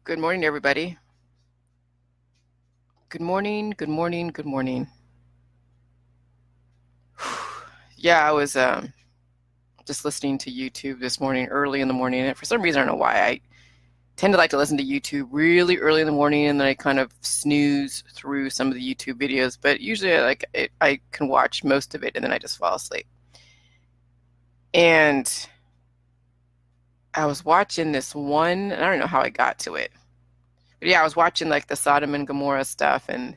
Good morning, everybody. Good morning, good morning, good morning. Yeah, I was just listening to YouTube this morning, early in the morning, and for some reason, I don't know why, I tend to like to listen to YouTube really early in the morning, and then I kind of snooze through some of the YouTube videos, but usually I can watch most of it, and then I just fall asleep. And I was watching this one, and I don't know how I got to it, but yeah, I was watching like the Sodom and Gomorrah stuff and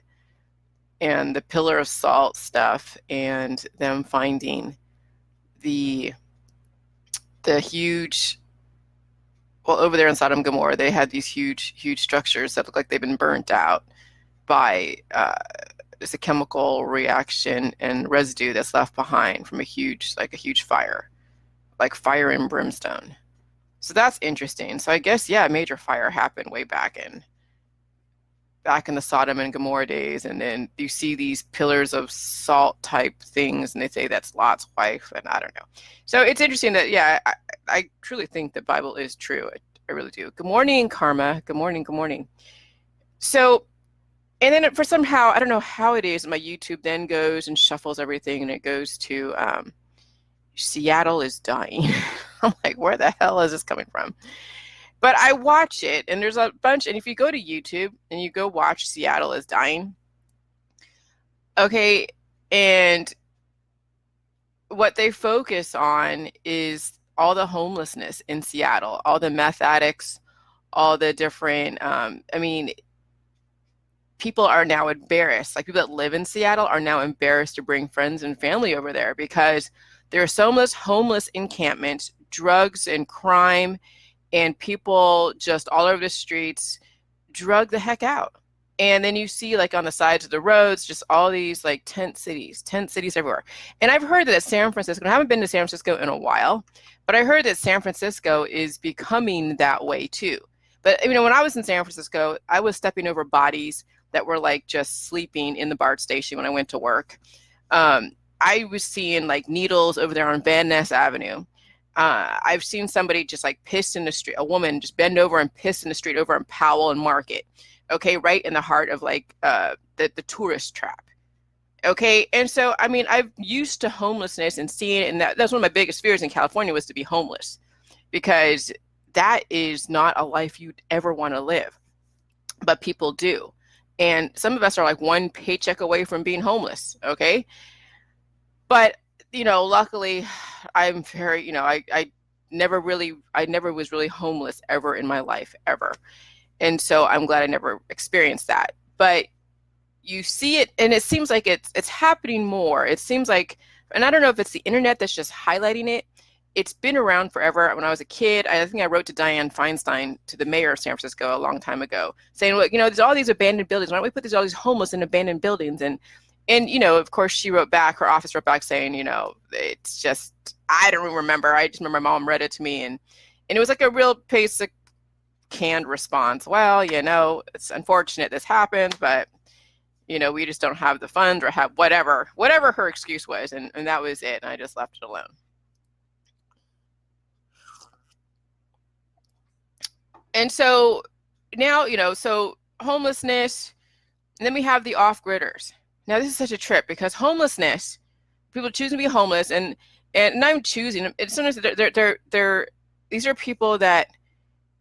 the Pillar of Salt stuff, and them finding the huge, well, over there in Sodom and Gomorrah, they had these huge structures that look like they've been burnt out by just a chemical reaction and residue that's left behind from a huge fire, like fire and brimstone. So that's interesting. So I guess, yeah, a major fire happened way back in the Sodom and Gomorrah days, and then you see these pillars of salt type things, and they say that's Lot's wife, and I don't know. So it's interesting that, yeah, I truly think the Bible is true. I really do. Good morning, Karma. Good morning. Good morning. So, and then for somehow, I don't know how it is, my YouTube then goes and shuffles everything, and it goes to Seattle is dying. I'm like, where the hell is this coming from? But I watch it, and there's a bunch, and if you go to YouTube and you go watch Seattle is Dying, okay, and what they focus on is all the homelessness in Seattle, all the meth addicts, all the different, people are now embarrassed. Like, people that live in Seattle are now embarrassed to bring friends and family over there because there are so much homeless encampment, drugs and crime, and people just all over the streets drug the heck out. And then you see, like, on the sides of the roads, just all these like tent cities everywhere. And I've heard that San Francisco, I haven't been to San Francisco in a while, but I heard that San Francisco is becoming that way too. But when I was in San Francisco, I was stepping over bodies that were like just sleeping in the BART station when I went to work. I was seeing like needles over there on Van Ness Avenue. I've seen somebody just like pissed in the street, a woman just bend over and piss in the street over in Powell and Market. Okay, right in the heart of like the tourist trap. Okay, and so I'm used to homelessness and seeing it, and that's one of my biggest fears in California was to be homeless, because that is not a life you'd ever want to live, but people do. And some of us are like one paycheck away from being homeless, okay? But luckily, I'm very, I never was really homeless ever in my life, ever. And so I'm glad I never experienced that. But you see it, and it seems like it's happening more. It seems like, and I don't know if it's the internet that's just highlighting it. It's been around forever. When I was a kid, I think I wrote to Dianne Feinstein, to the mayor of San Francisco, a long time ago, saying, look, there's all these abandoned buildings. Why don't we put all these homeless in abandoned buildings? And of course, she wrote back, her office wrote back saying, it's just, I don't remember. I just remember my mom read it to me, and it was like a real basic canned response. Well, it's unfortunate this happened, but we just don't have the funds, or have whatever her excuse was, and that was it. And I just left it alone. And so now, so homelessness, and then we have the off-gridders. Now, this is such a trip, because homelessness, people choosing to be homeless, and not even choosing. It's sometimes they're these are people that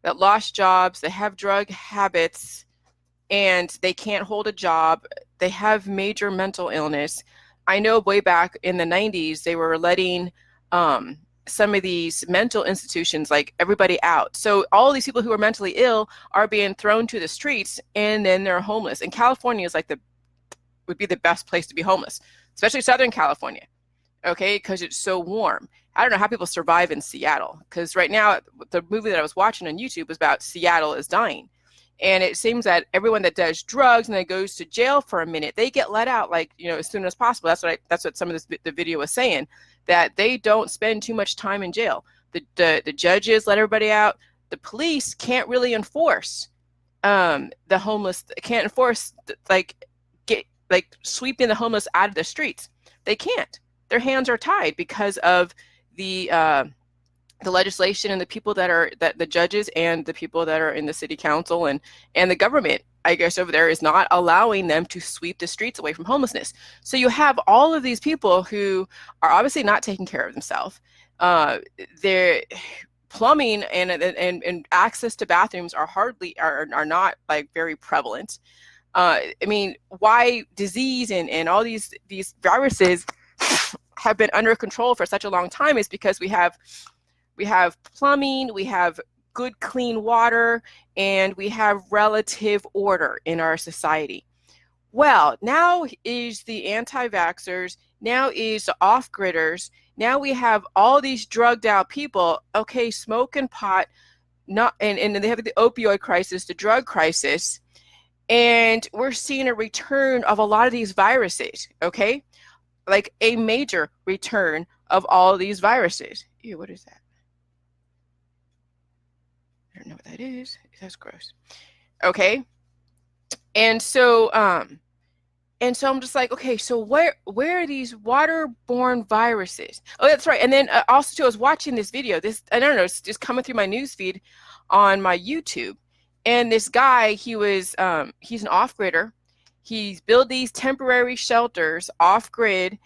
lost jobs, they have drug habits, and they can't hold a job. They have major mental illness. I know way back in the 90s, they were letting some of these mental institutions, like, everybody out. So all these people who are mentally ill are being thrown to the streets, and then they're homeless. And California is like would be the best place to be homeless, especially Southern California, okay, because it's so warm. I don't know how people survive in Seattle, because right now the movie that I was watching on YouTube was about Seattle is dying. And it seems that everyone that does drugs and then goes to jail for a minute, they get let out, like, as soon as possible. That's what some of the video was saying, that they don't spend too much time in jail. The judges let everybody out. The police can't really enforce the homeless. Can't enforce sweeping the homeless out of the streets. They can't. Their hands are tied because of the the legislation and the people that the judges and the people that are in the city council and the government, I guess, over there is not allowing them to sweep the streets away from homelessness. So you have all of these people who are obviously not taking care of themselves. Their plumbing and access to bathrooms are not like very prevalent. I mean, why disease and all these viruses have been under control for such a long time is because we have plumbing, we have good clean water, and we have relative order in our society. Well, now is the anti-vaxxers, now is the off-gridders, now we have all these drugged out people, okay, smoking pot, not and they have the opioid crisis, the drug crisis, and we're seeing a return of a lot of these viruses, okay? Like a major return of all of these viruses. Ew, what is that? I don't know what that is. That's gross. Okay. And so I'm just like, okay, so where are these waterborne viruses? Oh, that's right. And then also too, I was watching this video. I don't know, it's just coming through my news feed on my YouTube. And this guy, he's an off-gridder. He's built these temporary shelters off-grid,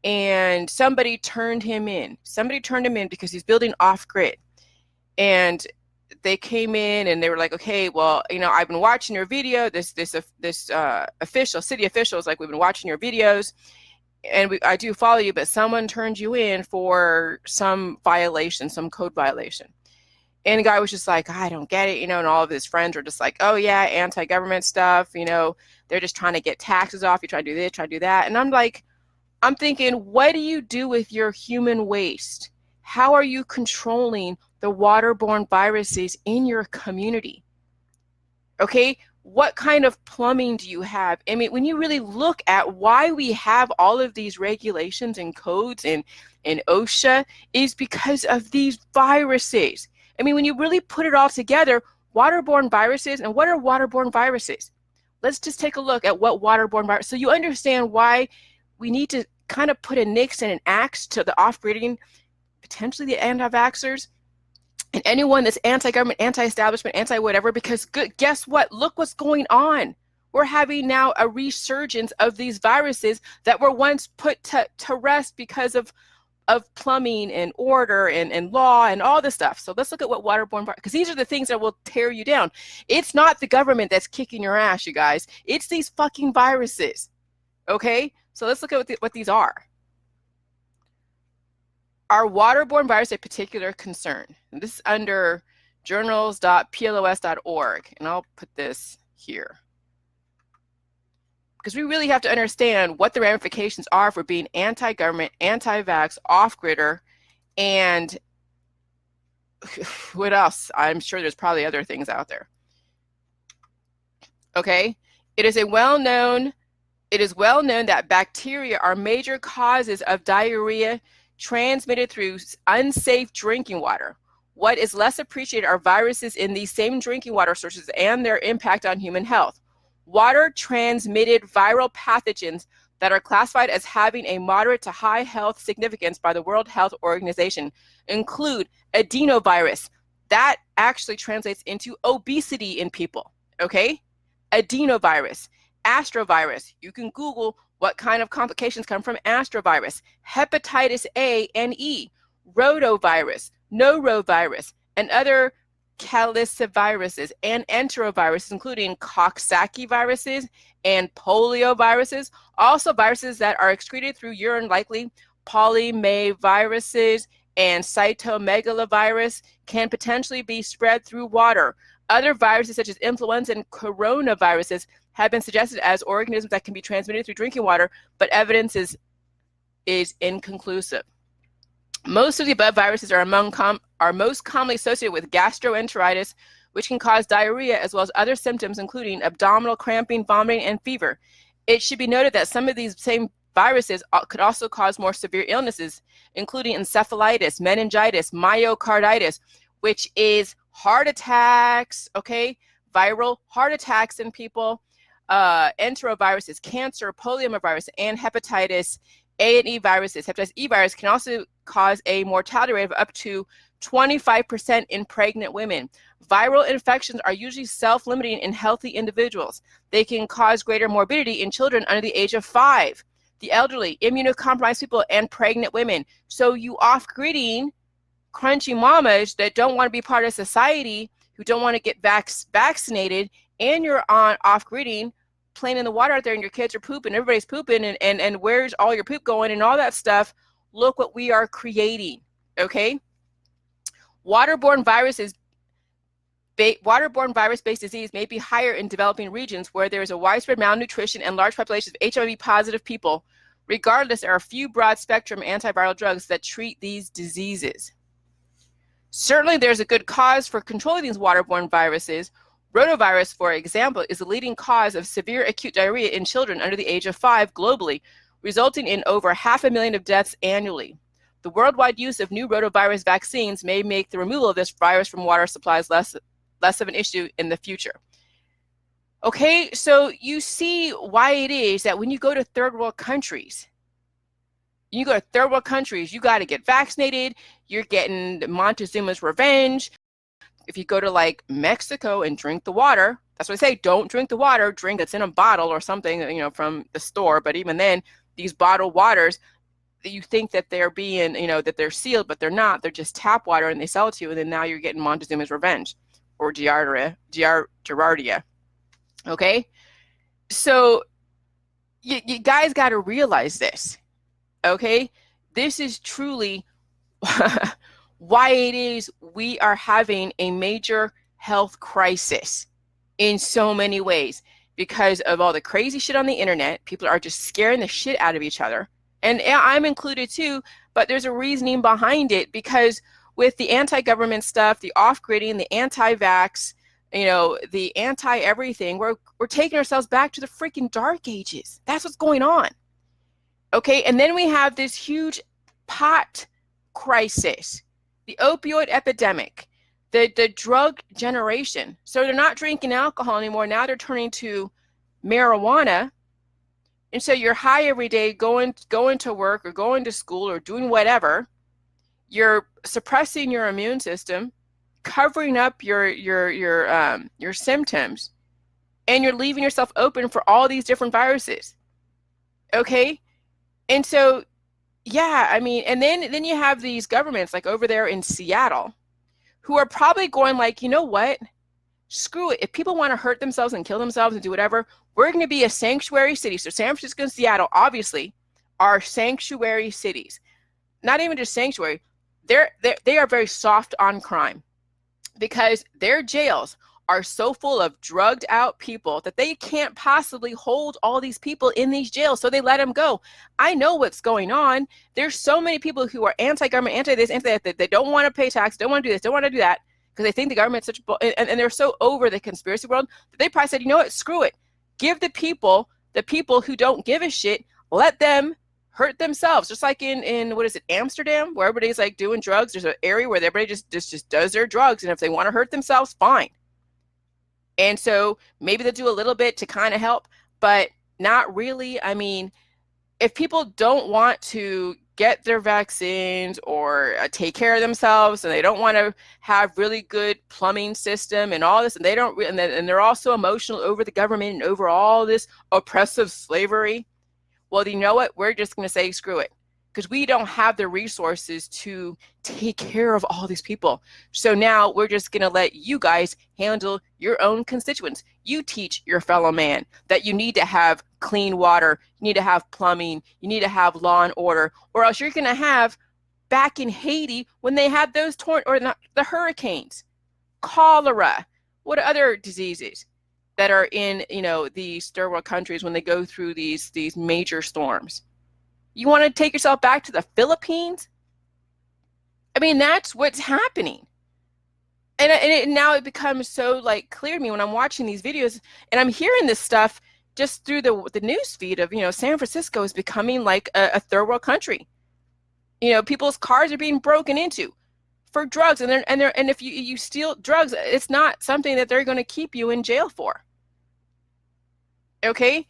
and somebody turned him in. Somebody turned him in because he's building off-grid. And they came in and they were like, okay, well, you know, I've been watching your video. This city officials, like, we've been watching your videos, and I do follow you, but someone turned you in for some violation, some code violation. And the guy was just like, I don't get it, you know, and all of his friends were just like, oh yeah, anti-government stuff, you know, they're just trying to get taxes off. You try to do this, try to do that. And I'm thinking, what do you do with your human waste? How are you controlling the waterborne viruses in your community? Okay, what kind of plumbing do you have? I mean, when you really look at why we have all of these regulations and codes and OSHA, is because of these viruses. I mean, when you really put it all together, waterborne viruses, and what are waterborne viruses? Let's just take a look at what waterborne virus, so you understand why we need to kind of put a nix and an axe to the off-gridding, potentially the anti-vaxxers, and anyone that's anti-government, anti-establishment, anti-whatever, because guess what? Look what's going on. We're having now a resurgence of these viruses that were once put to rest because of plumbing and order and law and all this stuff. So let's look at what waterborne, because these are the things that will tear you down. It's not the government that's kicking your ass, you guys. It's these fucking viruses. Okay? So let's look at what these are. Are waterborne viruses a particular concern? And this is under journals.plos.org, and I'll put this here, because we really have to understand what the ramifications are for being anti-government, anti-vax, off-gridder, and what else? I'm sure there's probably other things out there. Okay, it is well known that bacteria are major causes of diarrhea transmitted through unsafe drinking water. What is less appreciated are viruses in these same drinking water sources and their impact on human health. Water-transmitted viral pathogens that are classified as having a moderate to high health significance by the World Health Organization include adenovirus. That actually translates into obesity in people, okay? Adenovirus, astrovirus. You can Google what kind of complications come from astrovirus, hepatitis A and E, rotavirus, norovirus, and other caliciviruses and enteroviruses, including Coxsackie viruses and polioviruses. Also, viruses that are excreted through urine, likely polymaviruses and cytomegalovirus, can potentially be spread through water. Other viruses, such as influenza and coronaviruses, have been suggested as organisms that can be transmitted through drinking water, but evidence is inconclusive. Most of the above viruses are most commonly associated with gastroenteritis, which can cause diarrhea as well as other symptoms, including abdominal cramping, vomiting, and fever. It should be noted that some of these same viruses could also cause more severe illnesses, including encephalitis, meningitis, myocarditis, which is heart attacks, okay? Viral heart attacks in people, enteroviruses, cancer, poliomavirus, and hepatitis A and E viruses, hepatitis E virus, can also cause a mortality rate of up to 25% in pregnant women. Viral infections are usually self-limiting in healthy individuals. They can cause greater morbidity in children under the age of 5, the elderly, immunocompromised people, and pregnant women. So you off-gridding, crunchy mamas that don't want to be part of society, who don't want to get vaccinated, and you're on off-gridding, playing in the water out there, and your kids are pooping, everybody's pooping, and where's all your poop going and all that stuff. Look what we are creating, okay? Waterborne virus-based disease may be higher in developing regions where there is a widespread malnutrition and large populations of HIV-positive people. Regardless, there are few broad-spectrum antiviral drugs that treat these diseases. Certainly, there's a good cause for controlling these waterborne viruses. Rotavirus, for example, is the leading cause of severe acute diarrhea in children under the age of 5 globally, resulting in over 500,000 of deaths annually. The worldwide use of new rotavirus vaccines may make the removal of this virus from water supplies less of an issue in the future. Okay, so you see why it is that when you go to third world countries, you got to get vaccinated. You're getting Montezuma's revenge. If you go to like Mexico and drink the water, that's what I say, don't drink the water, drink that's in a bottle or something, you know, from the store. But even then, these bottled waters, you think that they're being, you know, that they're sealed, but they're not. They're just tap water, and they sell it to you, and then now you're getting Montezuma's revenge or Giardia. Okay? So you guys got to realize this. Okay? This is truly why it is we are having a major health crisis in so many ways, because of all the crazy shit on the internet. People are just scaring the shit out of each other. And I'm included too, but there's a reasoning behind it, because with the anti-government stuff, the off-gridding, the anti-vax, you know, the anti-everything, we're taking ourselves back to the freaking dark ages. That's what's going on. Okay, and then we have this huge pot crisis, the opioid epidemic, the drug generation. So they're not drinking alcohol anymore. Now they're turning to marijuana. And so you're high every day, going to work or going to school or doing whatever. You're suppressing your immune system, covering up your symptoms, and you're leaving yourself open for all these different viruses. Okay? And so, yeah, I mean, and then you have these governments like over there in Seattle who are probably going like, you know what? Screw it. If people want to hurt themselves and kill themselves and do whatever, we're going to be a sanctuary city. So San Francisco and Seattle, obviously, are sanctuary cities. Not even just sanctuary. They are very soft on crime, because their jails are so full of drugged out people that they can't possibly hold all these people in these jails. So they let them go. I know what's going on. There's so many people who are anti-government, anti-this, anti-that. They don't want to pay tax, don't want to do this, don't want to do that, because they think the government's such and they're so over the conspiracy world that they probably said, you know what, screw it. Give the people who don't give a shit, let them hurt themselves. Just like in what is it, Amsterdam, where everybody's like doing drugs. There's an area where everybody just does their drugs, and if they want to hurt themselves, fine. And so maybe they'll do a little bit to kind of help, but not really. I mean, if people don't want to get their vaccines or take care of themselves, and they don't want to have really good plumbing system and all this, and they don't, and they're also emotional over the government and over all this oppressive slavery, well, you know what? We're just going to say screw it, because we don't have the resources to take care of all these people. So now we're just going to let you guys handle your own constituents. You teach your fellow man that you need to have clean water, you need to have plumbing, you need to have law and order, or else you're going to have, back in Haiti when they had those the hurricanes, cholera, what other diseases that are in, you know, these third world countries when they go through these major storms. You want to take yourself back to the Philippines? I mean, that's what's happening. And now it becomes so like clear to me when I'm watching these videos and I'm hearing this stuff just through the news feed of, you know, San Francisco is becoming like a third world country. You know, people's cars are being broken into for drugs, and if you steal drugs, it's not something that they're going to keep you in jail for. Okay?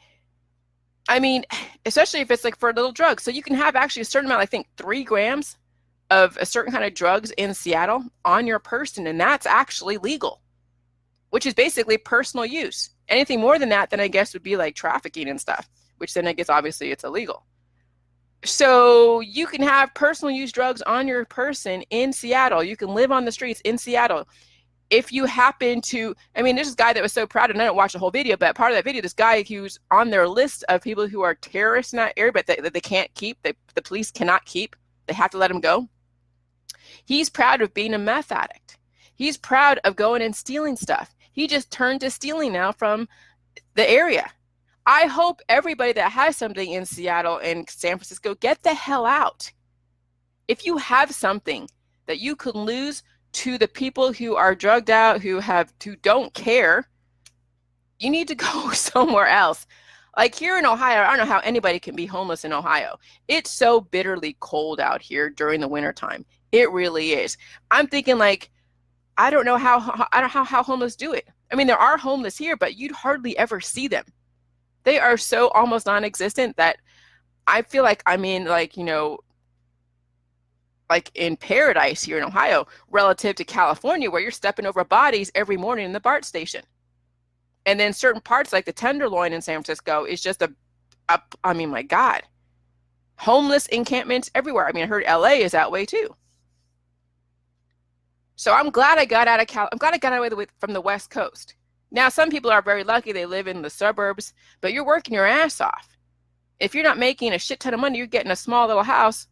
I mean, especially if it's like for a little drug. So you can have actually a certain amount, I think 3 grams of a certain kind of drugs in Seattle on your person, and that's actually legal, which is basically personal use. Anything more than that, then I guess would be like trafficking and stuff, which then I guess obviously it's illegal. So you can have personal use drugs on your person in Seattle. You can live on the streets in Seattle. If you happen to, I mean, there's this guy that was so proud, and I didn't watch the whole video, but part of that video, this guy who's on their list of people who are terrorists in that area, but that they can't keep, the police cannot keep, they have to let him go. He's proud of being a meth addict. He's proud of going and stealing stuff. He just turned to stealing now from the area. I hope everybody that has something in Seattle and San Francisco, get the hell out. If you have something that you could lose to the people who are drugged out, who don't care, you need to go somewhere else. Like here in Ohio, I don't know how anybody can be homeless in Ohio. It's so bitterly cold out here during the wintertime. It really is. I'm thinking like, I don't know how homeless do it. I mean, there are homeless here, but you'd hardly ever see them. They are so almost non-existent that I feel like I'm in like, like in paradise here in Ohio relative to California, where you're stepping over bodies every morning in the BART station. And then certain parts like the Tenderloin in San Francisco is just I mean, my God, homeless encampments everywhere. I mean, I heard LA is that way too. So I'm glad I got out of I'm glad I got away from the West Coast. Now, some people are very lucky. They live in the suburbs, but you're working your ass off. If you're not making a shit ton of money, you're getting a small little house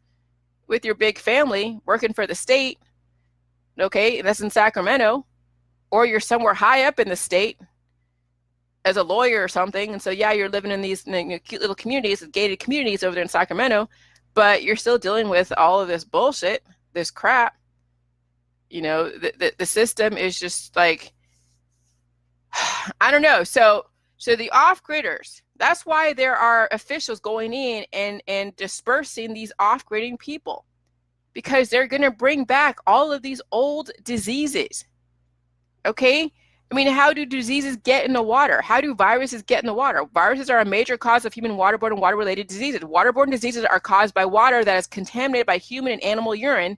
with your big family working for the state. Okay, that's in Sacramento. Or you're somewhere high up in the state as a lawyer or something. And so, yeah, you're living in these cute little communities, gated communities over there in Sacramento, but you're still dealing with all of this bullshit, this crap. The system is just like, I don't know. So the off-gridders, that's why there are officials going in and dispersing these off-gridding people, because they're going to bring back all of these old diseases. Okay? I mean, how do diseases get in the water? How do viruses get in the water? Viruses are a major cause of human waterborne and water-related diseases. Waterborne diseases are caused by water that is contaminated by human and animal urine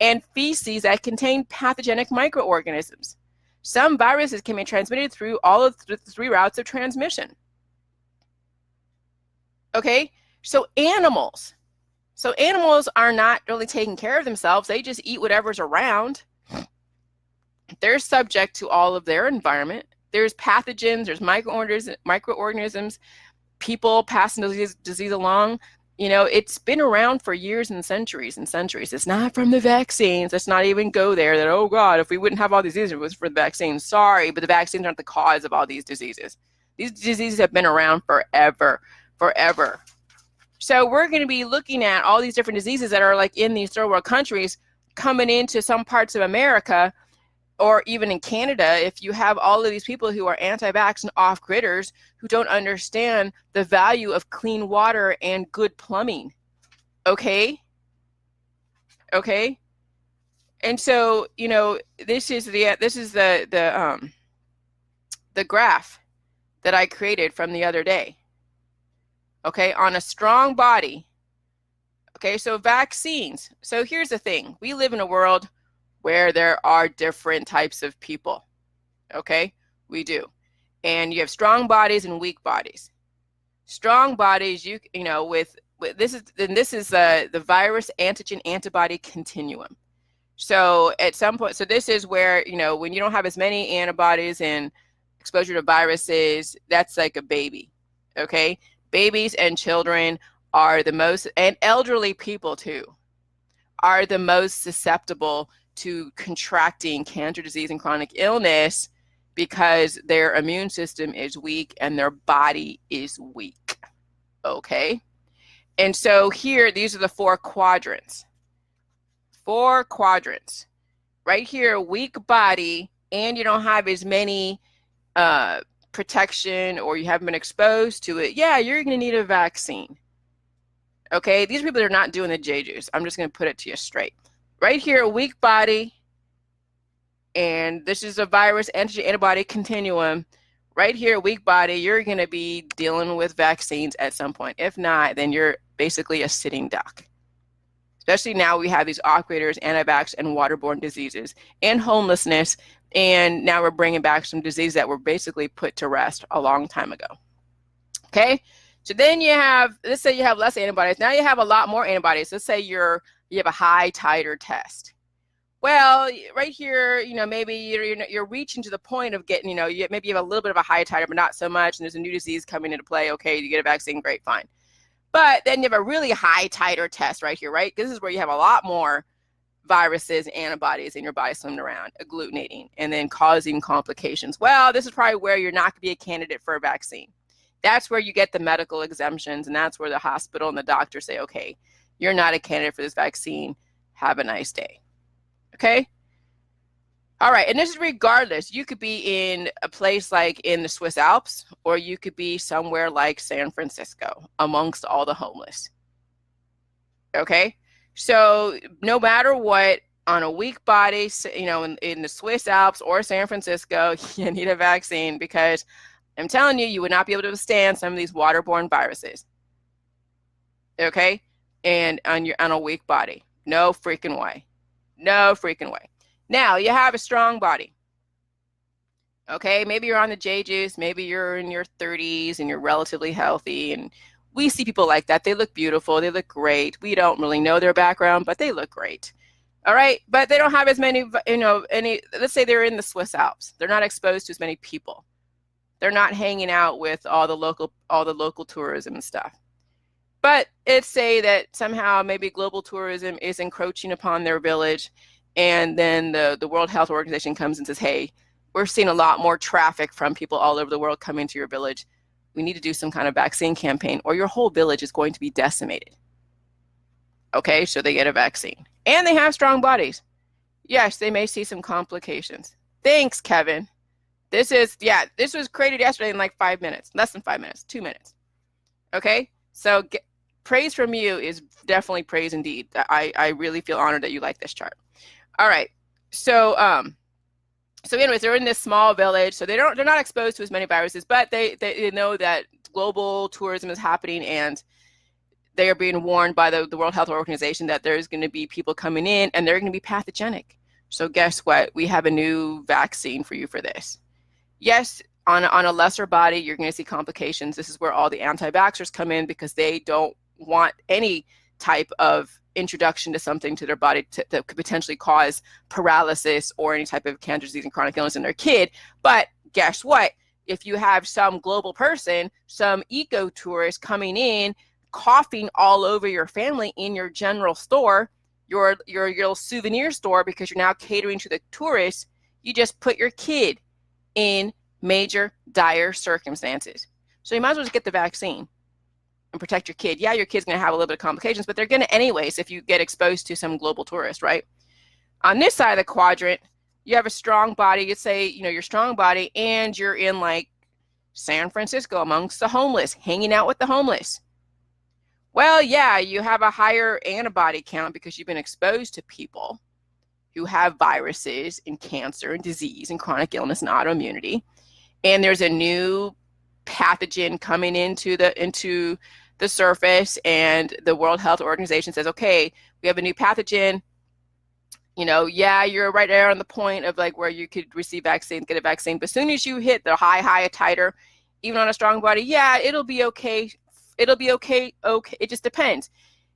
and feces that contain pathogenic microorganisms. Some viruses can be transmitted through all of the 3 routes of transmission. Okay, so animals are not really taking care of themselves. They just eat whatever's around. They're subject to all of their environment. There's pathogens, there's microorganisms, people passing disease along. It's been around for years and centuries and centuries. It's not from the vaccines. Let's not even go there that, oh God, if we wouldn't have all these diseases, it was for the vaccines. Sorry, but the vaccines aren't the cause of all these diseases. These diseases have been around forever. So we're going to be looking at all these different diseases that are like in these third world countries coming into some parts of America, or even in Canada, if you have all of these people who are anti-vax and off-gridders who don't understand the value of clean water and good plumbing. Okay? And so, this is the graph that I created from the other day. Okay, on a strong body. Okay, so vaccines. So here's the thing. We live in a world where there are different types of people. Okay, we do. And you have strong bodies and weak bodies. Strong bodies, with this is the virus antigen antibody continuum. So at some point, so this is where, when you don't have as many antibodies and exposure to viruses, that's like a baby. Okay, babies and children are the most, and elderly people too, are the most susceptible to contracting cancer disease and chronic illness, because their immune system is weak and their body is weak. Okay? And so here, these are the 4 quadrants. 4 quadrants. Right here, weak body, and you don't have as many protection, or you haven't been exposed to it. Yeah, you're going to need a vaccine. Okay? These people are not doing the J-juice. I'm just going to put it to you straight. Right here, a weak body, and this is a virus antigen antibody continuum. right here, weak body, you're going to be dealing with vaccines at some point. If not, then you're basically a sitting duck. Especially now we have these operators, anti-vax, and waterborne diseases, and homelessness, and now we're bringing back some diseases that were basically put to rest a long time ago. Okay, so then you have, let's say you have less antibodies. Now you have a lot more antibodies. Let's say you have a high titer test. Well, right here, maybe you're reaching to the point of getting, maybe you have a little bit of a high titer, but not so much, and there's a new disease coming into play. Okay, you get a vaccine, great, fine. But then you have a really high titer test right here, right? This is where you have a lot more viruses and antibodies in your body swimming around, agglutinating, and then causing complications. Well, this is probably where you're not going to be a candidate for a vaccine. That's where you get the medical exemptions, and that's where the hospital and the doctor say, okay, you're not a candidate for this vaccine. Have a nice day. Okay? All right, and this is regardless. You could be in a place like in the Swiss Alps, or you could be somewhere like San Francisco amongst all the homeless. Okay? So no matter what, on a weak body, in the Swiss Alps or San Francisco, you need a vaccine, because I'm telling you, you would not be able to withstand some of these waterborne viruses. Okay? And on a weak body. No freaking way. No freaking way. Now, you have a strong body. Okay, maybe you're on the J juice, maybe you're in your 30s and you're relatively healthy, and we see people like that. They look beautiful, they look great. We don't really know their background, but they look great. All right, but they don't have as many, let's say they're in the Swiss Alps. They're not exposed to as many people. They're not hanging out with all the local tourism and stuff. But it's say that somehow maybe global tourism is encroaching upon their village, and then the World Health Organization comes and says, hey, we're seeing a lot more traffic from people all over the world coming to your village. We need to do some kind of vaccine campaign, or your whole village is going to be decimated. Okay, so they get a vaccine. And they have strong bodies. Yes, they may see some complications. Thanks, Kevin. This was created yesterday in like 5 minutes, less than 5 minutes, 2 minutes. Okay, so praise from you is definitely praise indeed. I really feel honored that you like this chart. All right, so anyways, they're in this small village, so they're not exposed to as many viruses, but they know that global tourism is happening, and they are being warned by the World Health Organization that there's going to be people coming in and they're going to be pathogenic. So guess what? We have a new vaccine for you for this. Yes, on a lesser body, you're going to see complications. This is where all the anti-vaxxers come in, because they don't want any type of introduction to something to their body that could potentially cause paralysis or any type of cancer, disease, and chronic illness in their kid. But guess what? If you have some global person, some eco-tourist coming in, coughing all over your family in your general store, your little souvenir store, because you're now catering to the tourists, you just put your kid in major dire circumstances. So you might as well just get the vaccine and protect your kid. Yeah, your kid's going to have a little bit of complications, but they're going to anyways if you get exposed to some global tourist, right? On this side of the quadrant, you have a strong body. You'd say, your strong body, and you're in like San Francisco amongst the homeless, hanging out with the homeless. Well, yeah, you have a higher antibody count because you've been exposed to people who have viruses and cancer and disease and chronic illness and autoimmunity. And there's a new pathogen coming into the surface, and the World Health Organization says, okay, we have a new pathogen. Yeah, you're right there on the point of like where you could receive vaccine, get a vaccine. But as soon as you hit the high titer, even on a strong body, yeah, it'll be okay. It'll be okay. Okay, it just depends.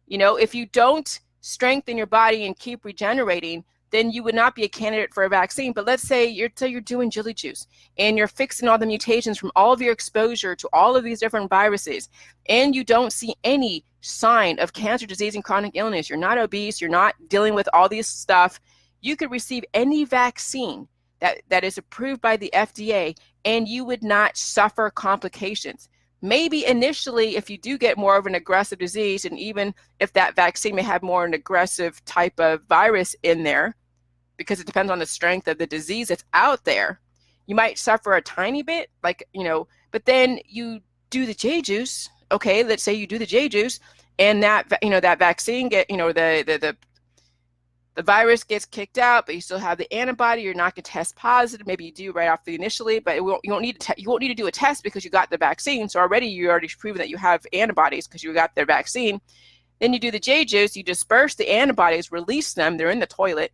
If you don't strengthen your body and keep regenerating, then you would not be a candidate for a vaccine. But let's say you're doing jelly juice and you're fixing all the mutations from all of your exposure to all of these different viruses, and you don't see any sign of cancer, disease, and chronic illness. You're not obese. You're not dealing with all this stuff. You could receive any vaccine that is approved by the FDA, and you would not suffer complications. Maybe initially, if you do get more of an aggressive disease, and even if that vaccine may have more an aggressive type of virus in there, because it depends on the strength of the disease that's out there, you might suffer a tiny bit, but then you do the J juice. Okay, let's say you do the J juice, and that vaccine the The virus gets kicked out, but you still have the antibody. You're not going to test positive. Maybe you do right off the initially, but you won't need to do a test because you got the vaccine. So you're already proven that you have antibodies because you got their vaccine. Then you do the J-juice. You disperse the antibodies, release them. They're in the toilet,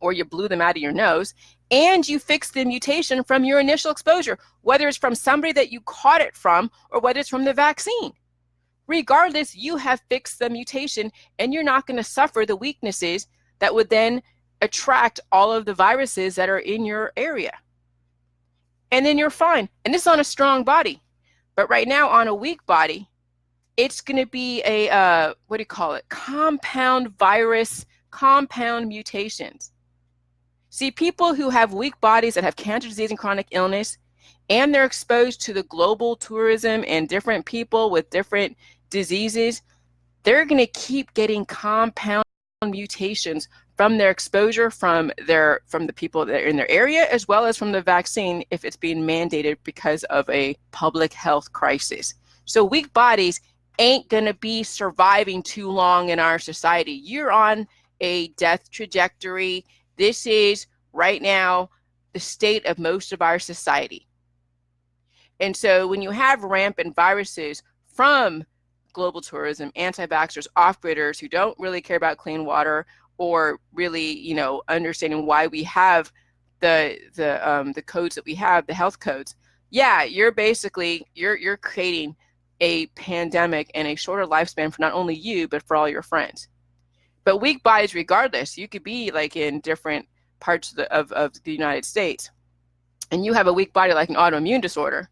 or you blew them out of your nose, and you fix the mutation from your initial exposure, whether it's from somebody that you caught it from or whether it's from the vaccine. Regardless, you have fixed the mutation, and you're not going to suffer the weaknesses that would then attract all of the viruses that are in your area. And then you're fine. And this is on a strong body. But right now, on a weak body, it's going to be a, compound virus, compound mutations. See, people who have weak bodies that have cancer disease and chronic illness, and they're exposed to the global tourism and different people with different diseases, they're going to keep getting compound mutations from their exposure from the people that are in their area, as well as from the vaccine if it's being mandated because of a public health crisis. So weak bodies ain't going to be surviving too long in our society. You're on a death trajectory. This is right now the state of most of our society. And so when you have rampant viruses from global tourism, anti-vaxxers, off-gridders who don't really care about clean water or really, understanding why we have the codes that we have, the health codes, you're basically, you're creating a pandemic and a shorter lifespan for not only you, but for all your friends. But weak bodies, regardless, you could be like in different parts of the United States, and you have a weak body like an autoimmune disorder,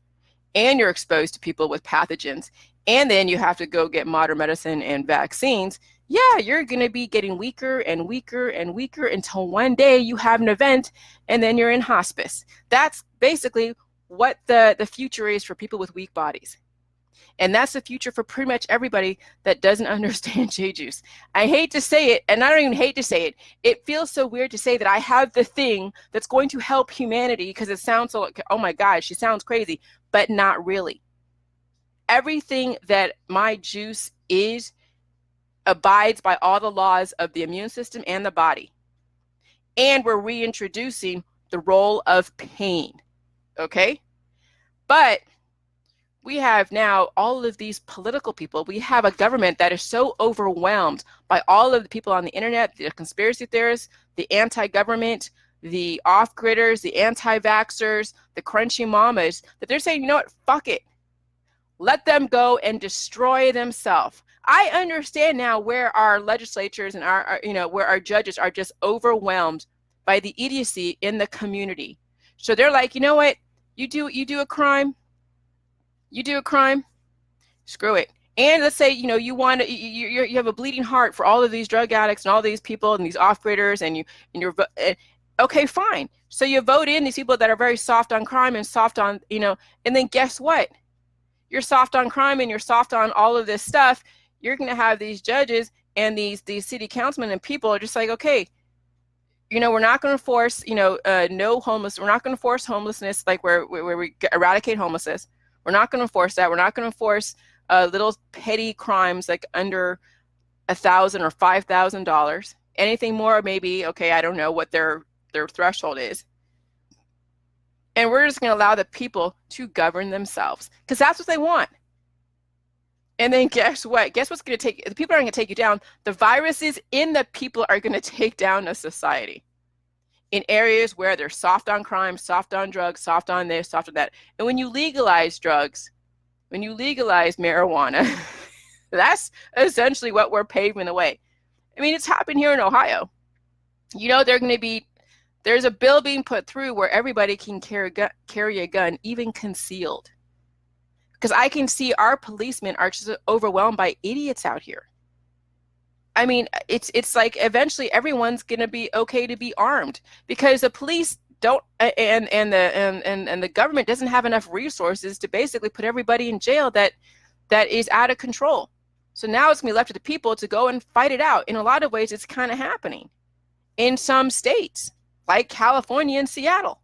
and you're exposed to people with pathogens, and then you have to go get modern medicine and vaccines, you're going to be getting weaker and weaker and weaker until one day you have an event and then you're in hospice. That's basically what the future is for people with weak bodies. And that's the future for pretty much everybody that doesn't understand J-juice. I hate to say it, and I don't even hate to say it. It feels so weird to say that I have the thing that's going to help humanity because it sounds so, oh my God, she sounds crazy, but not really. Everything that my juice is abides by all the laws of the immune system and the body. And we're reintroducing the role of pain, okay? But we have now all of these political people. We have a government that is so overwhelmed by all of the people on the internet, the conspiracy theorists, the anti-government, the off-gridders, the anti-vaxxers, the crunchy mamas, that they're saying, you know what, fuck it. Let them go and destroy themselves. I understand now where our legislatures and where our judges are just overwhelmed by the idiocy in the community. So they're like, you know what, you do a crime, screw it. And let's say, you have a bleeding heart for all of these drug addicts and all these people and these off-gridders okay, fine. So you vote in these people that are very soft on crime and soft on, and then guess what? You're soft on crime and you're soft on all of this stuff. You're going to have these judges and these city councilmen and people are just like, okay, we're not going to force, we're not going to force homelessness, like where we eradicate homelessness. We're not going to force that. We're not going to force little petty crimes like under $1,000 or $5,000. Anything more, maybe, okay, I don't know what their threshold is. And we're just going to allow the people to govern themselves because that's what they want. And then guess what? Guess what's going to take, the people aren't going to take you down. The viruses in the people are going to take down a society in areas where they're soft on crime, soft on drugs, soft on this, soft on that. And when you legalize drugs, when you legalize marijuana, that's essentially what we're paving the way. I mean, it's happened here in Ohio. There's a bill being put through where everybody can carry a gun, even concealed. Because I can see our policemen are just overwhelmed by idiots out here. I mean, it's like eventually everyone's going to be okay to be armed because the police don't, and the government doesn't have enough resources to basically put everybody in jail that is out of control. So now it's going to be left to the people to go and fight it out. In a lot of ways, it's kind of happening in some states, like California and Seattle.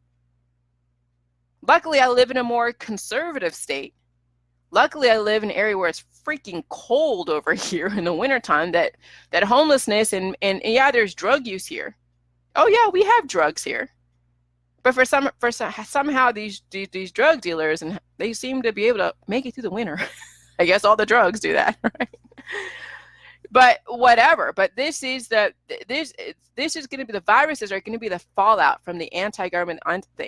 Luckily, I live in a more conservative state, Luckily, I live in an area where it's freaking cold over here in the wintertime, that homelessness and yeah, there's drug use here. Oh yeah, we have drugs here. But somehow these drug dealers, and they seem to be able to make it through the winter. I guess all the drugs do that, right? But whatever. But this is going to be, the viruses are going to be the fallout from the anti-government, the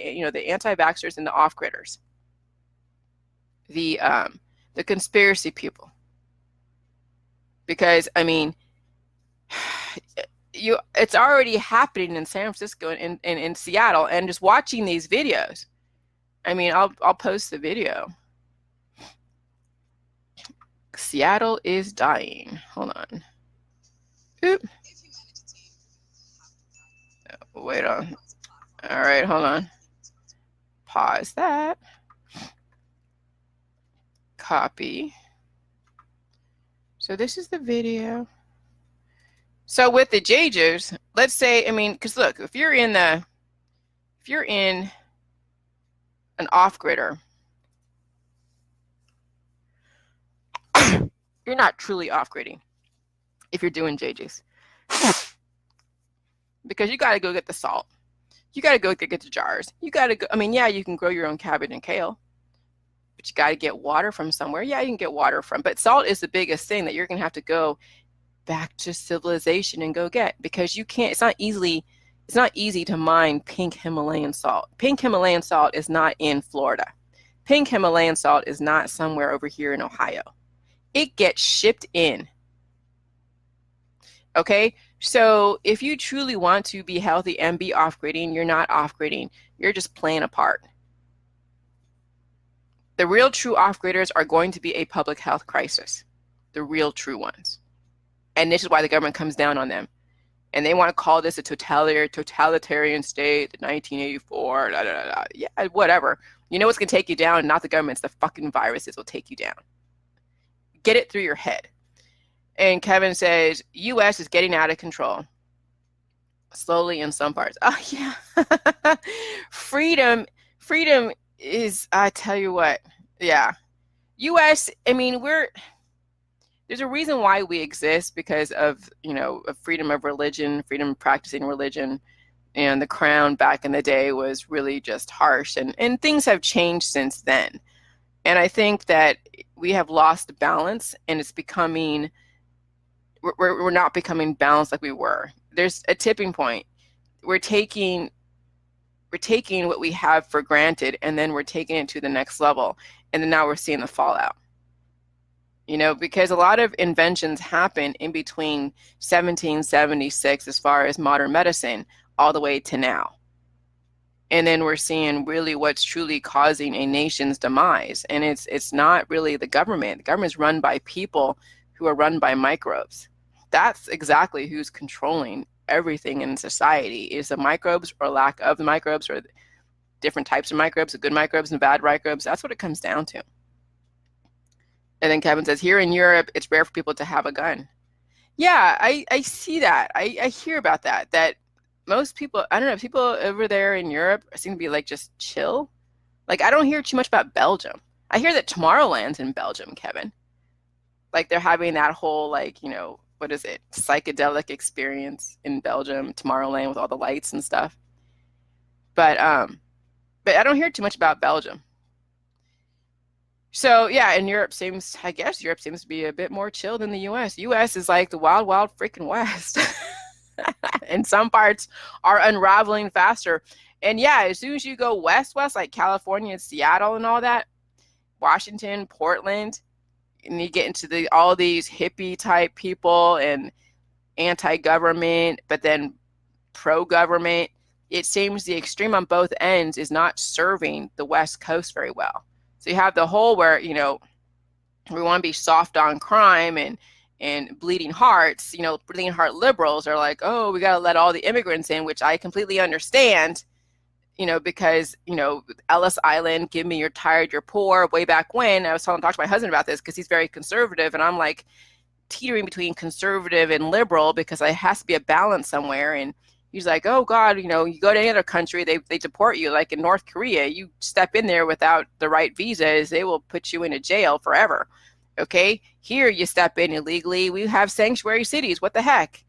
anti-vaxxers and the off-gridders, the conspiracy people. Because I mean, it's already happening in San Francisco and in Seattle, and just watching these videos. I mean, I'll post the video. Seattle is dying. Hold on. Oop. Wait on. All right, hold on. Pause that. Copy. So this is the video. So with the Jejus, let's say, I mean, because look, if you're in an off-gridder, you're not truly off-gridding if you're doing Jejus. Because you got to go get the salt. You got to go get the jars. You got to go, I mean, yeah, you can grow your own cabbage and kale, but you got to get water from somewhere. Yeah, you can get water from, but salt is the biggest thing that you're going to have to go back to civilization and go get, because you can't, it's not easy to mine pink Himalayan salt. Pink Himalayan salt is not in Florida. Pink Himalayan salt is not somewhere over here in Ohio. It gets shipped in. Okay, so if you truly want to be healthy and be off-gridding, you're not off-gridding. You're just playing a part. The real true off-gridders are going to be a public health crisis. The real true ones. And this is why the government comes down on them. And they want to call this a totalitarian state, 1984, da, da, da, da. Yeah, whatever. You know what's going to take you down? Not the government, it's the fucking viruses will take you down. Get it through your head. And Kevin says, U.S. is getting out of control. Slowly in some parts. Oh, yeah. Freedom is, I tell you what, yeah. U.S., I mean, there's a reason why we exist, because of, of freedom of religion, freedom of practicing religion. And the crown back in the day was really just harsh. And things have changed since then. And I think that we have lost balance, and it's becoming, we're not becoming balanced like we were. There's a tipping point. We're taking what we have for granted, and then we're taking it to the next level. And then now we're seeing the fallout. Because a lot of inventions happen in between 1776, as far as modern medicine, all the way to now. And then we're seeing really what's truly causing a nation's demise. And it's not really the government. The government is run by people who are run by microbes. That's exactly who's controlling everything in society, is the microbes or lack of the microbes, or different types of microbes, the good microbes and the bad microbes. That's what it comes down to. And then Kevin says, here in Europe, it's rare for people to have a gun. Yeah, I see that. I hear about that most people, I don't know, people over there in Europe seem to be like just chill. Like, I don't hear too much about Belgium. I hear that Tomorrowland's in Belgium, Kevin. Like, they're having that whole, like, what is it, psychedelic experience in Belgium, Tomorrowland, with all the lights and stuff. But I don't hear too much about Belgium. So yeah, in Europe seems to be a bit more chill than the US. US is like the wild, wild freaking West. And some parts are unraveling faster. And yeah, as soon as you go west, like California and Seattle and all that, Washington, Portland, and you get into all these hippie type people and anti-government, but then pro-government, it seems the extreme on both ends is not serving the West Coast very well. So you have the whole where, we want to be soft on crime and bleeding hearts, bleeding heart liberals are like, oh, we got to let all the immigrants in, which I completely understand, because, Ellis Island, give me you're tired, you're poor. Way back when, I was talking to my husband about this because he's very conservative, and I'm like teetering between conservative and liberal because there has to be a balance somewhere. And He's like, oh God, you go to any other country, they deport you. Like in North Korea, you step in there without the right visas, they will put you into jail forever. Okay, here you step in illegally. We have sanctuary cities. What the heck?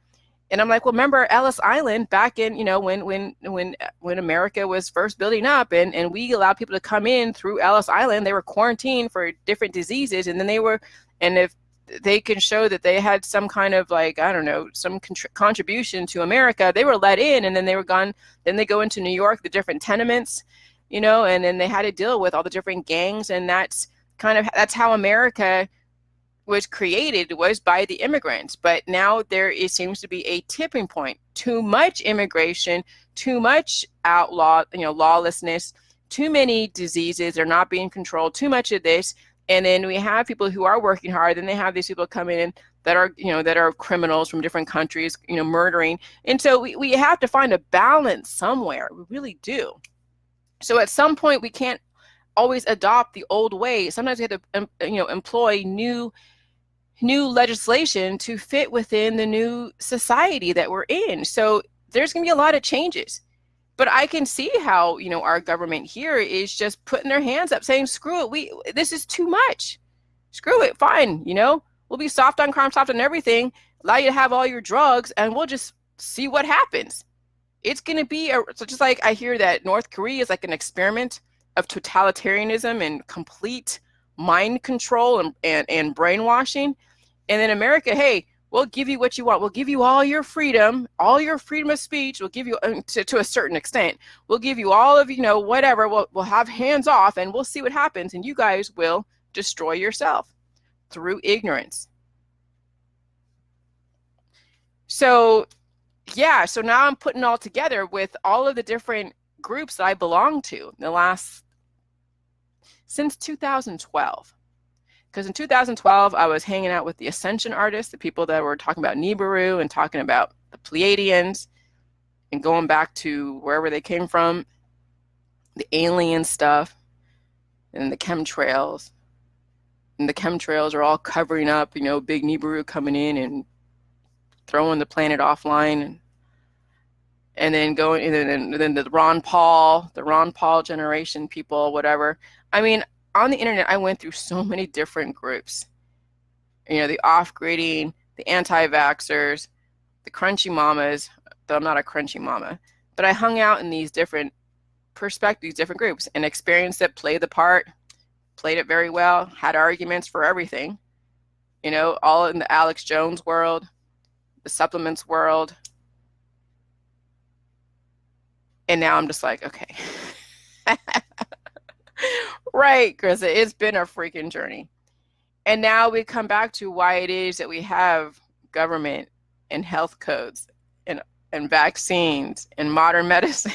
And I'm like, well, remember Ellis Island back in, when America was first building up, and we allowed people to come in through Ellis Island. They were quarantined for different diseases, and then and if they can show that they had some kind of, like, I don't know, some contribution to America, they were let in, and then they were gone. Then they go into New York, the different tenements, and then they had to deal with all the different gangs, and that's how America was created, was by the immigrants. But now it seems to be a tipping point. Too much immigration, too much lawlessness, too many diseases are not being controlled, too much of this. And then we have people who are working hard, and they have these people coming in that are criminals from different countries, murdering. And so we have to find a balance somewhere. We really do. So at some point, we can't always adopt the old way. Sometimes we have to employ new legislation to fit within the new society that we're in. So there's going to be a lot of changes. But I can see how, our government here is just putting their hands up saying, screw it, this is too much. Screw it, fine, we'll be soft on crime, soft on everything, allow you to have all your drugs, and we'll just see what happens. It's going to be, so just like I hear that North Korea is like an experiment of totalitarianism and complete mind control and brainwashing. And then America, hey, we'll give you what you want. We'll give you all your freedom of speech. We'll give you, to a certain extent, we'll give you all of, whatever. We'll have hands off, and we'll see what happens. And you guys will destroy yourself through ignorance. So, yeah, so now I'm putting all together with all of the different groups that I belong to since 2012. Because in 2012, I was hanging out with the Ascension artists, the people that were talking about Nibiru and talking about the Pleiadians and going back to wherever they came from, the alien stuff, and the chemtrails. And the chemtrails are all covering up, big Nibiru coming in and throwing the planet offline. And then then the Ron Paul generation people, whatever. I mean, on the internet, I went through so many different groups. The off-gridding, the anti-vaxxers, the crunchy mamas, though I'm not a crunchy mama. But I hung out in these different perspectives, different groups, and experienced it, played the part, played it very well, had arguments for everything. All in the Alex Jones world, the supplements world. And now I'm just like, okay. Right, Krista, it's been a freaking journey. And now we come back to why it is that we have government and health codes and vaccines and modern medicine.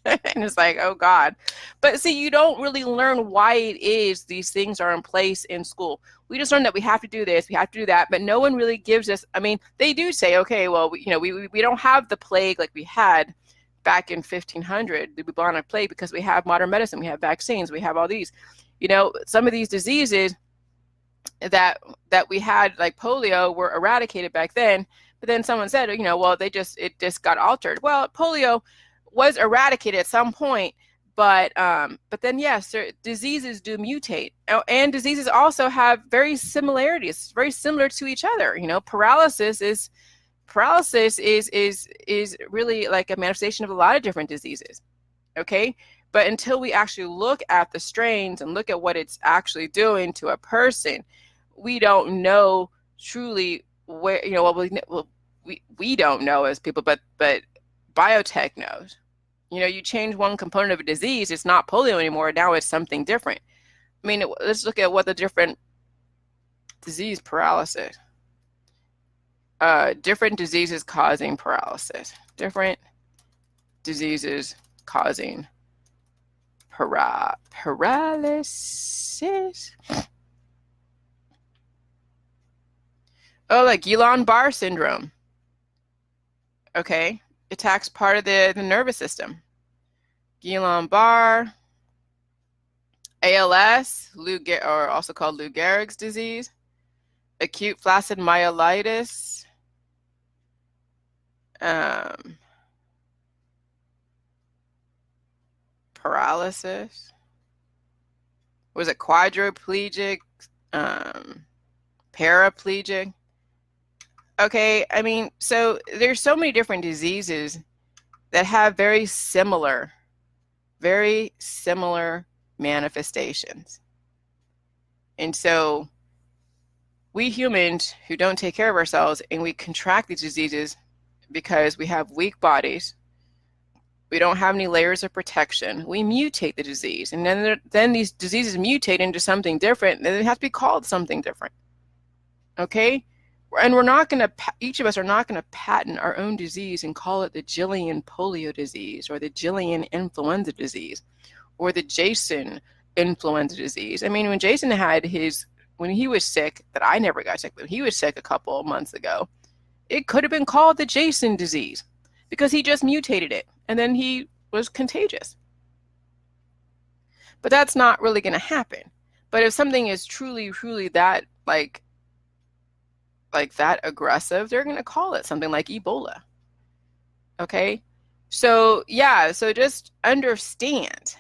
And it's like, oh God. But see, you don't really learn why it is these things are in place in school. We just learn that we have to do this, we have to do that, but no one really gives us, they do say, okay, well, we don't have the plague like we had back in 1500, the bubonic plague, because we have modern medicine, we have vaccines, we have all these, some of these diseases that we had, like polio, were eradicated back then. But then someone said, well, it just got altered. Well, polio was eradicated at some point, but then yes, diseases do mutate, and diseases also have very similarities, very similar to each other. Paralysis is really like a manifestation of a lot of different diseases. Okay, but until we actually look at the strains and look at what it's actually doing to a person, we don't know truly where, we don't know as people, but biotech knows. You change one component of a disease, it's not polio anymore, now it's something different. Let's look at what the different disease paralysis. Different diseases causing paralysis. Different diseases causing paralysis. Oh, like Guillain-Barré syndrome. Okay, attacks part of the nervous system. Guillain-Barré, ALS, or also called Lou Gehrig's disease, acute flaccid myelitis, paralysis. Was it quadriplegic? Paraplegic? Okay, I mean, so there's so many different diseases that have very similar manifestations. And so we humans who don't take care of ourselves and we contract these diseases because we have weak bodies, we don't have any layers of protection, we mutate the disease. And then these diseases mutate into something different, and they have to be called something different. Okay? And we're not going to, each of us are not going to patent our own disease and call it the Jillian polio disease or the Jillian influenza disease or the Jason influenza disease. I mean, when Jason had when he was sick, that I never got sick, but he was sick a couple of months ago, it could have been called the Jason disease because he just mutated it and then he was contagious. But that's not really going to happen. But if something is truly that like that aggressive, they're going to call it something like Ebola. Okay? So yeah, so just understand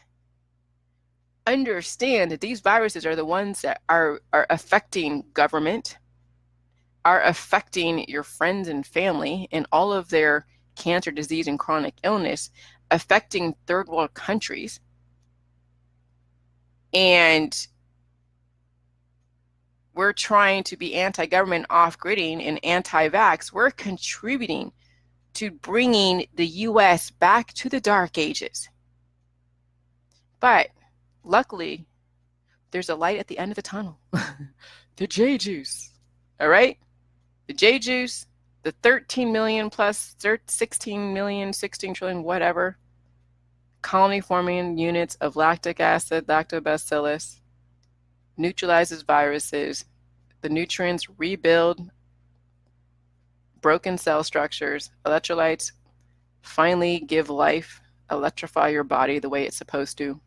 that these viruses are the ones that are affecting government, are affecting your friends and family and all of their cancer, disease, and chronic illness, affecting third world countries. And we're trying to be anti-government, off-gridding, and anti-vax. We're contributing to bringing the U.S. back to the dark ages. But luckily, there's a light at the end of the tunnel. The J juice. All right? The J juice, the 13 million plus 16 million, 16 trillion, whatever, colony-forming units of lactic acid, lactobacillus, neutralizes viruses. The nutrients rebuild broken cell structures. Electrolytes finally give life, electrify your body the way it's supposed to.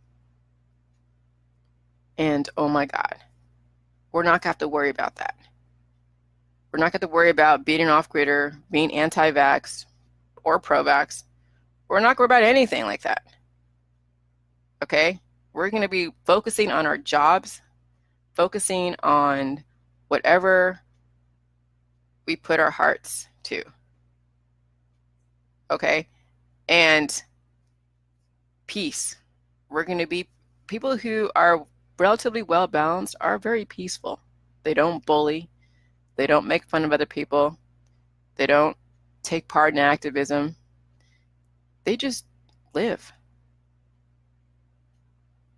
And oh my God, we're not going to have to worry about that. We're not going to worry about being an off-gridder, being anti-vax or pro-vax. We're not going to worry about anything like that. Okay? We're going to be focusing on our jobs, focusing on whatever we put our hearts to. Okay? And peace. We're going to be people who are relatively well balanced, are very peaceful. They don't bully. They don't make fun of other people. They don't take part in activism. They just live.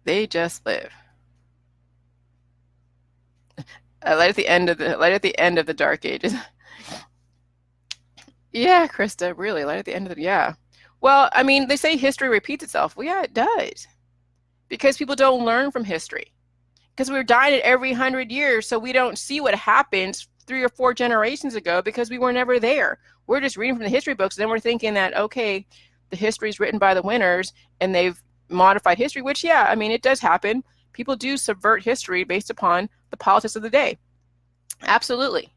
They just live. Light at the end of the dark ages. Yeah, Krista, really, light at the end of the, yeah. Well, I mean, they say history repeats itself. Well, yeah, it does. Because people don't learn from history. Because we're dying it every 100 years, so we don't see what happened 3 or 4 generations ago because we were never there. We're just reading from the history books, and then we're thinking that, okay, the history is written by the winners, and they've modified history, which, yeah, I mean, it does happen. People do subvert history based upon the politics of the day. Absolutely.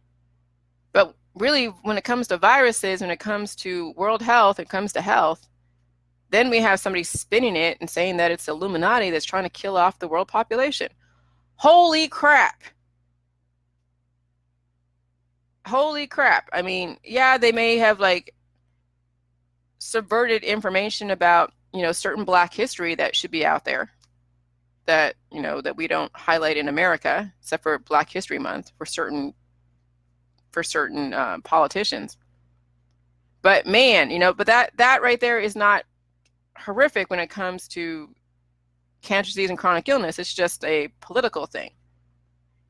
But really, when it comes to viruses, when it comes to world health, it comes to health, then we have somebody spinning it and saying that it's Illuminati that's trying to kill off the world population. Holy crap. Holy crap. I mean, yeah, they may have like subverted information about, certain Black history that should be out there that, that we don't highlight in America, except for Black History Month for certain politicians. But man, but that right there is not horrific when it comes to cancer, disease, and chronic illness. It's just a political thing.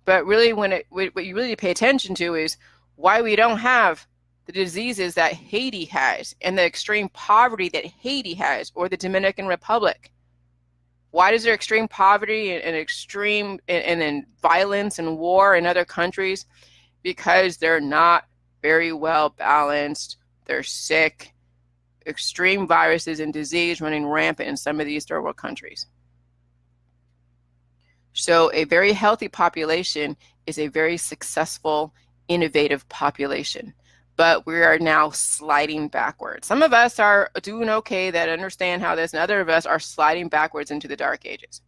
But really, what you really pay attention to is why we don't have the diseases that Haiti has and the extreme poverty that Haiti has, or the Dominican Republic. Why is there extreme poverty and extreme and then violence and war in other countries? Because they're not very well balanced. They're sick. Extreme viruses and disease running rampant in some of these third world countries. So a very healthy population is a very successful, innovative population. but we are now sliding backwards. Some of us are doing okay that understand how this, and other of us are sliding backwards into the dark ages.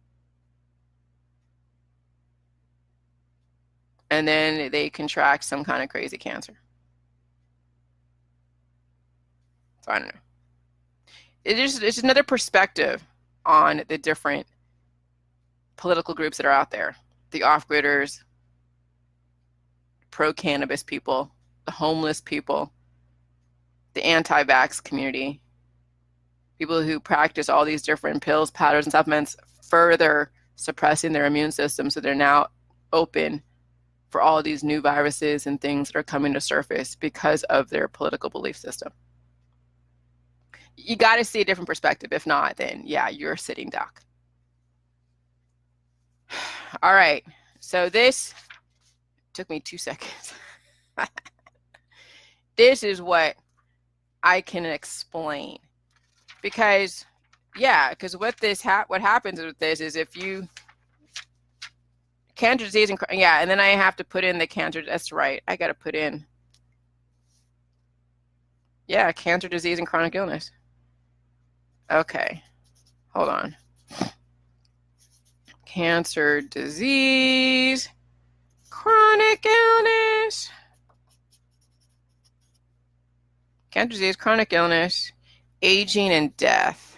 And then they contract some kind of crazy cancer. So I don't know. It's another perspective on the different political groups that are out there. The off-gridders, pro-cannabis people, the homeless people, the anti-vax community, people who practice all these different pills, powders, and supplements, further suppressing their immune system, so they're now open for all of these new viruses and things that are coming to surface because of their political belief system. You got to see a different perspective. If not, then yeah, you're a sitting duck. All right, so this took me 2 seconds. This is what I can explain, because what happens with this is, if you cancer disease and and then I have to put in the cancer. That's right, I got to put in cancer disease and chronic illness. Okay, hold on. Cancer disease, chronic illness. Cancer disease, chronic illness, aging, and death.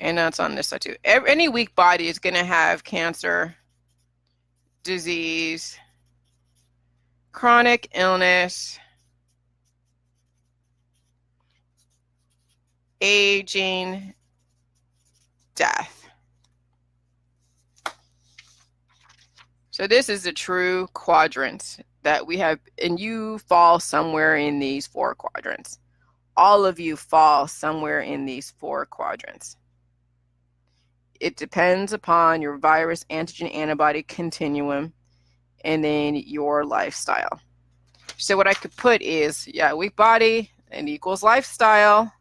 And that's on this side too. Any weak body is going to have cancer, disease, chronic illness, aging, death. So this is the true quadrants that we have, and you fall somewhere in these 4 quadrants. All of you fall somewhere in these 4 quadrants. It depends upon your virus, antigen, antibody continuum, and then your lifestyle. So what I could put is, weak body and equals lifestyle.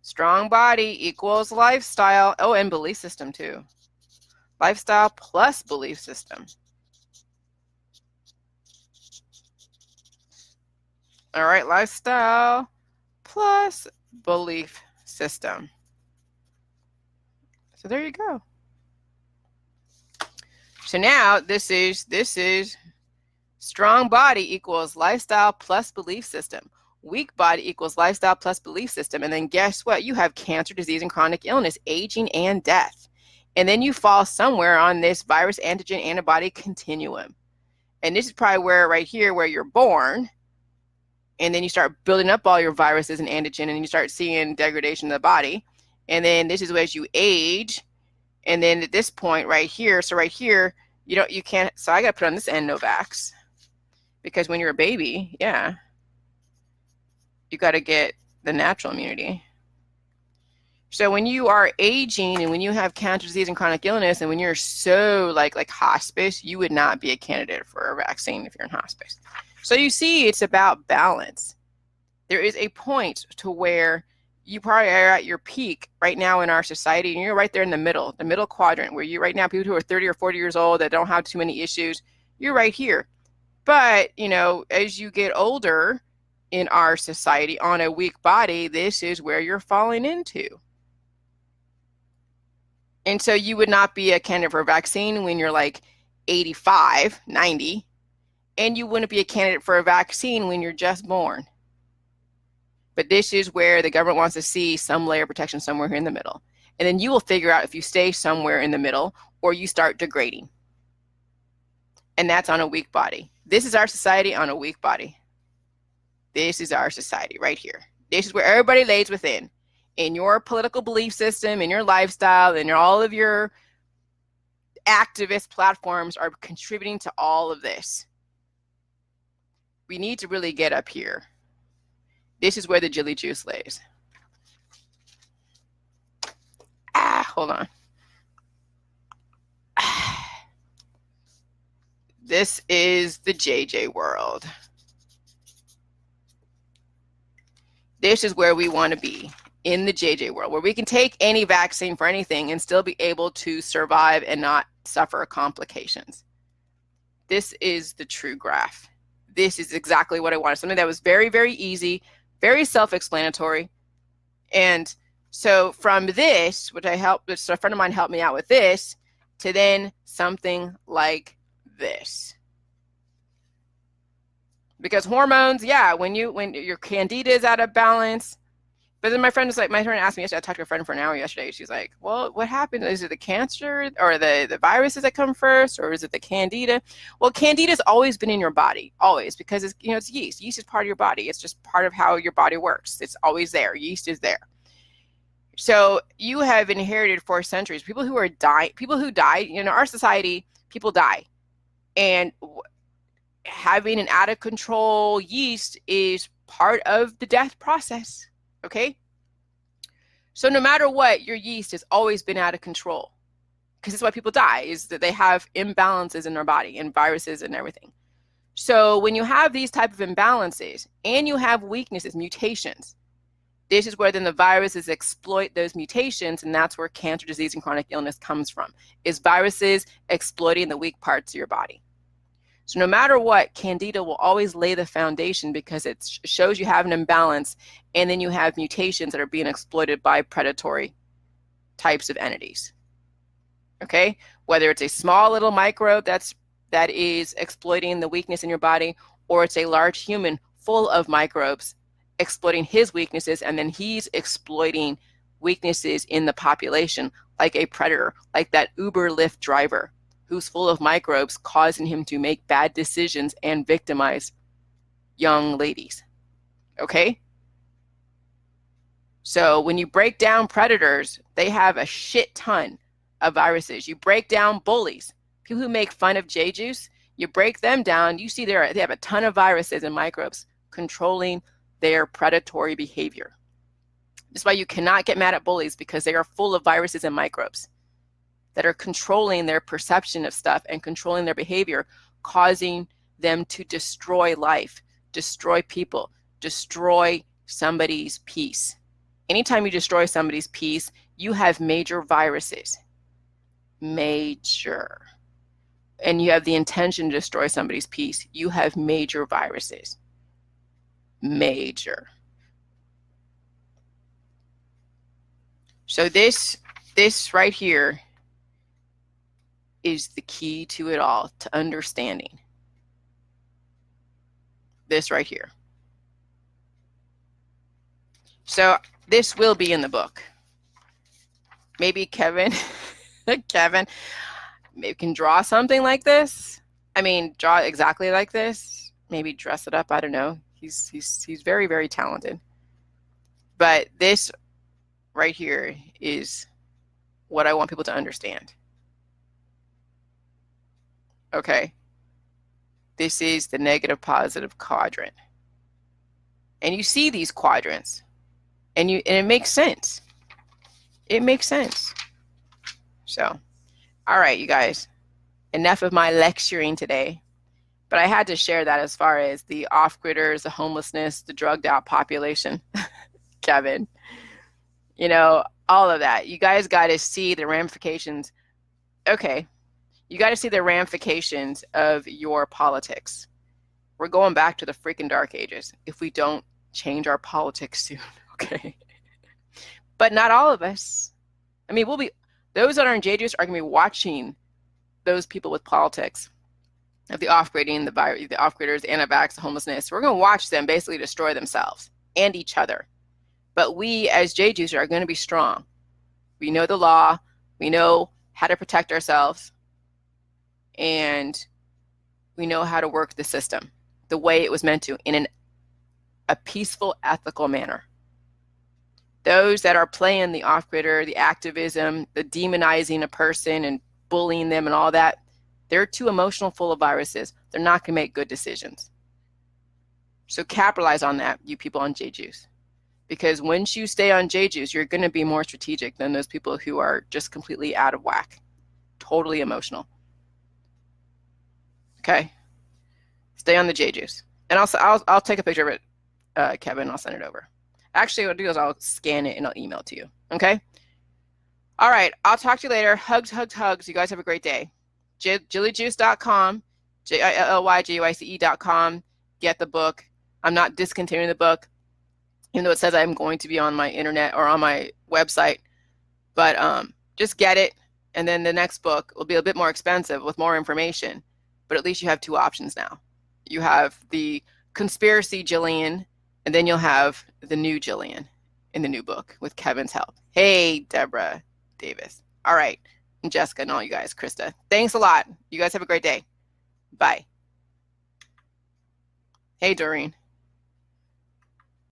Strong body equals lifestyle. Oh, and belief system too. Lifestyle plus belief system. All right, lifestyle plus belief system. So there you go. So now this is strong body equals lifestyle plus belief system. Weak body equals lifestyle plus belief system. And then guess what? You have cancer, disease, and chronic illness, aging, and death. And then you fall somewhere on this virus, antigen, antibody continuum. And this is probably right here where you're born. And then you start building up all your viruses and antigen, and you start seeing degradation of the body. And then this is as you age. And then at this point right here, so right here, you can't, so I got to put on this end Novavax, because when you're a baby, you got to get the natural immunity. So when you are aging and when you have cancer, disease, and chronic illness, and when you're so like hospice, you would not be a candidate for a vaccine if you're in hospice. So you see, it's about balance. There is a point to where you probably are at your peak right now in our society, and you're right there in the middle quadrant, where you right now, people who are 30 or 40 years old that don't have too many issues, you're right here. But, as you get older in our society on a weak body, this is where you're falling into. And so you would not be a candidate for a vaccine when you're like 85, 90, and you wouldn't be a candidate for a vaccine when you're just born. But this is where the government wants to see some layer of protection somewhere here in the middle. And then you will figure out if you stay somewhere in the middle or you start degrading. And that's on a weak body. This is our society on a weak body. This is our society right here. This is where everybody lays within. In your political belief system, in your lifestyle, and all of your activist platforms are contributing to all of this. We need to really get up here. This is where the jelly juice lays. Hold on. This is the JJ world. This is where we want to be, in the JJ world, where we can take any vaccine for anything and still be able to survive and not suffer complications. This is the true graph. This is exactly what I wanted. Something that was very, very easy, very self-explanatory. And so from this, which a friend of mine helped me out with this, to then something like this. Because hormones, yeah, when your candida is out of balance. But then my friend asked me yesterday, I talked to a friend for an hour yesterday. She's like, well, what happened? Is it the cancer or the viruses that come first, or is it the candida? Well, candida's always been in your body, always, because it's yeast. Yeast is part of your body. It's just part of how your body works. It's always there. Yeast is there. So you have inherited for centuries, people who die, in our society, people die. And having an out of control yeast is part of the death process. Okay? So no matter what, your yeast has always been out of control, because it's why people die, is that they have imbalances in their body and viruses and everything. So when you have these type of imbalances and you have weaknesses, mutations, this is where then the viruses exploit those mutations, and that's where cancer, disease, and chronic illness comes from, is viruses exploiting the weak parts of your body. So no matter what, candida will always lay the foundation, because it shows you have an imbalance, and then you have mutations that are being exploited by predatory types of entities. Okay? Whether it's a small little microbe that is exploiting the weakness in your body, or it's a large human full of microbes exploiting his weaknesses, and then he's exploiting weaknesses in the population, like a predator, like that Uber Lyft driver who's full of microbes, causing him to make bad decisions and victimize young ladies. Okay? So when you break down predators, they have a shit ton of viruses. You break down bullies, people who make fun of J-Juice, you break them down, you see they have a ton of viruses and microbes controlling their predatory behavior. That's why you cannot get mad at bullies, because they are full of viruses and microbes that are controlling their perception of stuff and controlling their behavior, causing them to destroy life, destroy people, destroy somebody's peace. Anytime you destroy somebody's peace, you have major viruses. Major. And you have the intention to destroy somebody's peace, you have major viruses. Major. So this right here is the key to it all, to understanding. This right here. So this will be in the book. Maybe Kevin maybe can draw something like this. I mean, draw exactly like this. Maybe dress it up. I don't know. He's very, very talented. But this right here is what I want people to understand. Okay. This is the negative positive quadrant. And you see these quadrants, and it makes sense. It makes sense. So, all right, you guys, enough of my lecturing today. But I had to share that as far as the off-gridders, the homelessness, the drugged out population. Kevin, all of that. You guys got to see the ramifications. Okay. You got to see the ramifications of your politics. We're going back to the freaking dark ages if we don't change our politics soon. Okay. But not all of us. I mean, those that are in J-Juice are going to be watching those people with politics of the off-gridding, the off-gridders, the anti-vax, the homelessness. We're going to watch them basically destroy themselves and each other. But we as J-Juicers are going to be strong. We know the law. We know how to protect ourselves. And we know how to work the system the way it was meant to, in a peaceful, ethical manner. Those that are playing the off-gridder, the activism, the demonizing a person and bullying them and all that, they're too emotional, full of viruses. They're not going to make good decisions. So capitalize on that, you people on J-Juice. Because once you stay on J-Juice, you're going to be more strategic than those people who are just completely out of whack, totally emotional. Okay? Stay on the J-Juice. And I'll take a picture of it, Kevin, and I'll send it over. Actually, what I'll do is I'll scan it and I'll email it to you. Okay? All right. I'll talk to you later. Hugs, hugs, hugs. You guys have a great day. JillyJuice.com, JILLYJUICE.com. Get the book. I'm not discontinuing the book, even though it says I'm going to be on my internet or on my website. But just get it. And then the next book will be a bit more expensive with more information. But at least you have two options now. You have the conspiracy Jillian, and then you'll have the new Jillian in the new book with Kevin's help. Hey, Deborah Davis. All right. And Jessica and all you guys, Krista. Thanks a lot. You guys have a great day. Bye. Hey, Doreen.